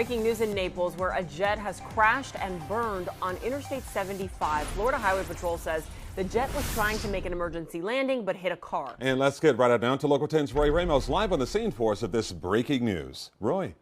Breaking news in Naples, where a jet has crashed and burned on Interstate 75. Florida Highway Patrol says the jet was trying to make an emergency landing but hit a car. And let's get right out now to Local 10's Roy Ramos live on the scene for us of this breaking news. Roy.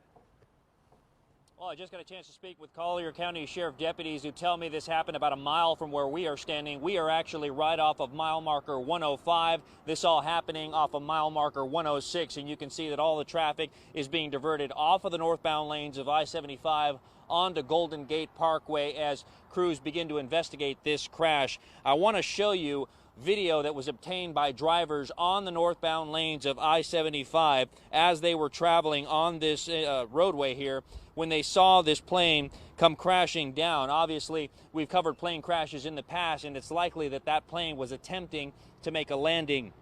Well, I just got a chance to speak with Collier County Sheriff deputies who tell me this happened about a mile from where we are standing. We are actually right off of mile marker 105. This all happening off of mile marker 106, and you can see that all the traffic is being diverted off of the northbound lanes of I-75 onto Golden Gate Parkway as crews begin to investigate this crash. I want to show you video that was obtained by drivers on the northbound lanes of I-75 as they were traveling on this roadway here when they saw this plane come crashing down. Obviously, we've covered plane crashes in the past, and it's likely that that plane was attempting to make a landing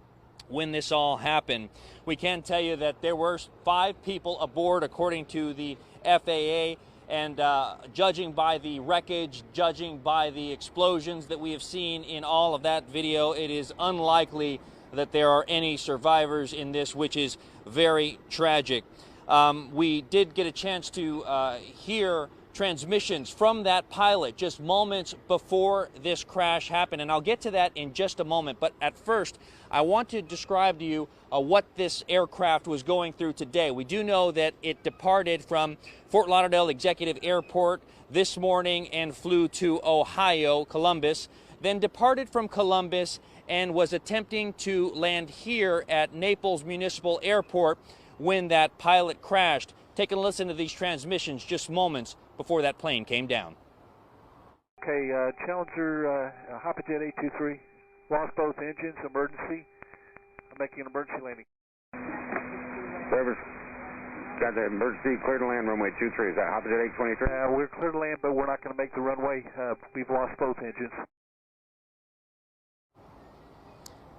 when this all happened. We can tell you that there were 5 people aboard according to the FAA. And judging by the wreckage, judging by the explosions that we have seen in all of that video, it is unlikely that there are any survivors in this, which is very tragic. We did get a chance to hear transmissions from that pilot just moments before this crash happened, and I'll get to that in just a moment. But at first, I want to describe to you what this aircraft was going through today. We do know that it departed from Fort Lauderdale Executive Airport this morning and flew to Ohio, Columbus, then departed from Columbus and was attempting to land here at Naples Municipal Airport when that pilot crashed. Take a listen to these transmissions just moments before that plane came down. Okay, Challenger Hoppajet 823, lost both engines, emergency. I'm making an emergency landing. Service, got the emergency clear to land runway 23. Is that Hoppajet 823? We're clear to land, but we're not going to make the runway. We've lost both engines.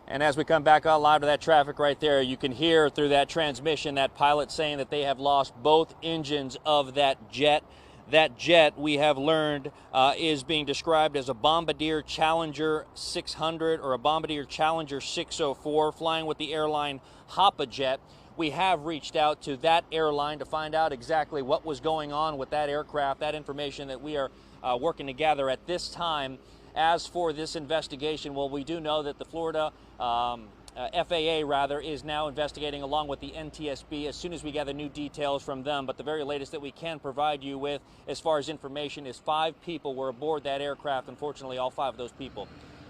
And as we come back out live to that traffic right there, you can hear through that transmission that pilot saying that they have lost both engines of that jet. That jet, we have learned, is being described as a Bombardier Challenger 600 or a Bombardier Challenger 604, flying with the airline Hoppajet. We have reached out to that airline to find out exactly what was going on with that aircraft, that information that we are working to gather at this time. As for this investigation, well, we do know that the Florida FAA is now investigating along with the NTSB as soon as we gather new details from them. But the very latest that we can provide you with as far as information is 5 people were aboard that aircraft. Unfortunately, all 5 of those people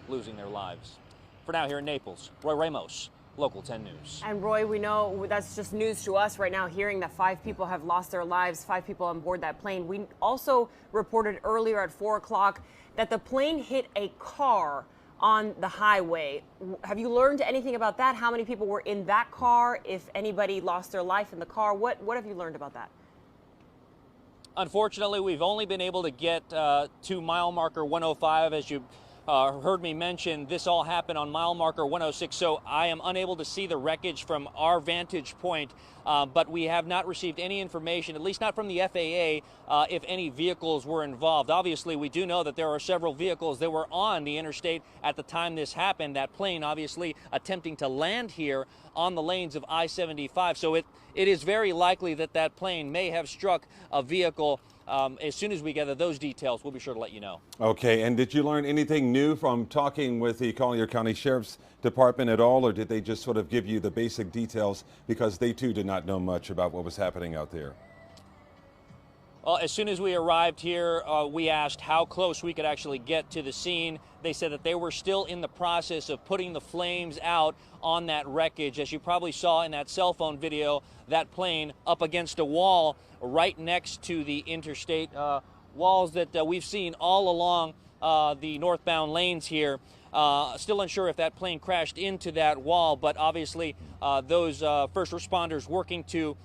losing their lives. For now, here in Naples, Roy Ramos, Local 10 News. And Roy, we know that's just news to us right now, hearing that 5 people have lost their lives, 5 people on board that plane. We also reported earlier at 4 o'clock that the plane hit a car on the highway. Have you learned anything about that? How many people were in that car? If anybody lost their life in the car, what have you learned about that? Unfortunately, we've only been able to get to mile marker 105. As you heard me mention, this all happened on mile marker 106, so I am unable to see the wreckage from our vantage point, but we have not received any information, at least not from the FAA, if any vehicles were involved. Obviously, we do know that there are several vehicles that were on the interstate at the time this happened. That plane obviously attempting to land here on the lanes of I-75, so it is very likely that that plane may have struck a vehicle. As soon as we gather those details, we'll be sure to let you know. Okay, and did you learn anything new from talking with the Collier County Sheriff's Department at all, or did they just sort of give you the basic details because they too did not know much about what was happening out there? Well, as soon as we arrived here, we asked how close we could actually get to the scene. They said that they were still in the process of putting the flames out on that wreckage. As you probably saw in that cell phone video, that plane up against a wall right next to the interstate, walls that we've seen all along the northbound lanes here. Still unsure if that plane crashed into that wall, but obviously those first responders working to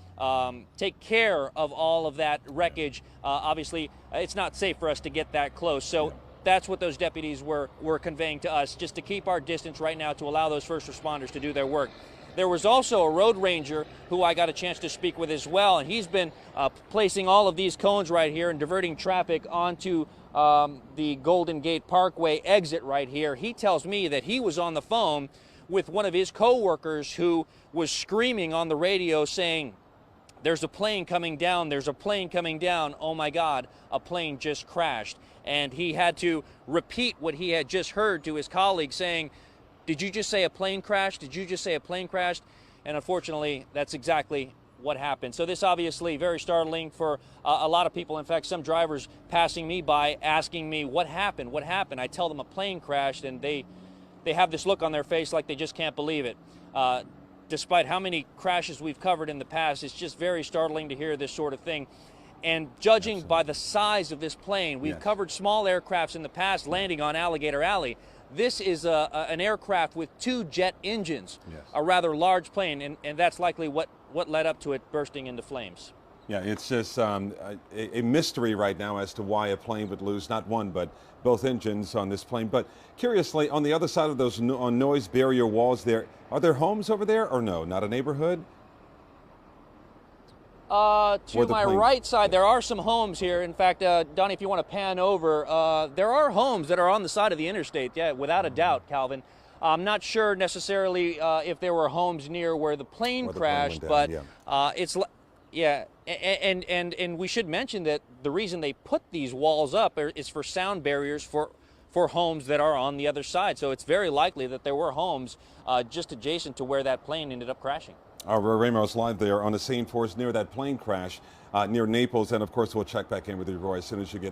take care of all of that wreckage. Obviously, it's not safe for us to get that close. So that's what those deputies were conveying to us, just to keep our distance right now to allow those first responders to do their work. There was also a road ranger who I got a chance to speak with as well, and he's been placing all of these cones right here and diverting traffic onto the Golden Gate Parkway exit right here. He tells me that he was on the phone with one of his co-workers who was screaming on the radio saying there's a plane coming down, there's a plane coming down, oh my God, a plane just crashed. And he had to repeat what he had just heard to his colleague saying, did you just say a plane crashed? Did you just say a plane crashed? And unfortunately, that's exactly what happened. So this obviously very startling for a lot of people. In fact, some drivers passing me by asking me, what happened? What happened? I tell them a plane crashed, and they have this look on their face like they just can't believe it. Despite how many crashes we've covered in the past, it's just very startling to hear this sort of thing. And judging by the size of this plane, we've covered small aircrafts in the past landing on Alligator Alley. This is an aircraft with 2 jet engines, a rather large plane, and that's likely what led up to it bursting into flames. Yeah, it's just a mystery right now as to why a plane would lose not one but both engines on this plane. But curiously, on the other side of those noise barrier walls there, are there homes over there or no? Not a neighborhood? To my right side, there are some homes here. In fact, Donnie, if you want to pan over, there are homes that are on the side of the interstate, yeah, without a doubt, Calvin. I'm not sure necessarily if there were homes near where the plane crashed, but it's, yeah, and we should mention that the reason they put these walls up is for sound barriers for homes that are on the other side. So it's very likely that there were homes just adjacent to where that plane ended up crashing. Roy Ramos live there on the scene for us near that plane crash near Naples. And of course, we'll check back in with you, Roy, as soon as you get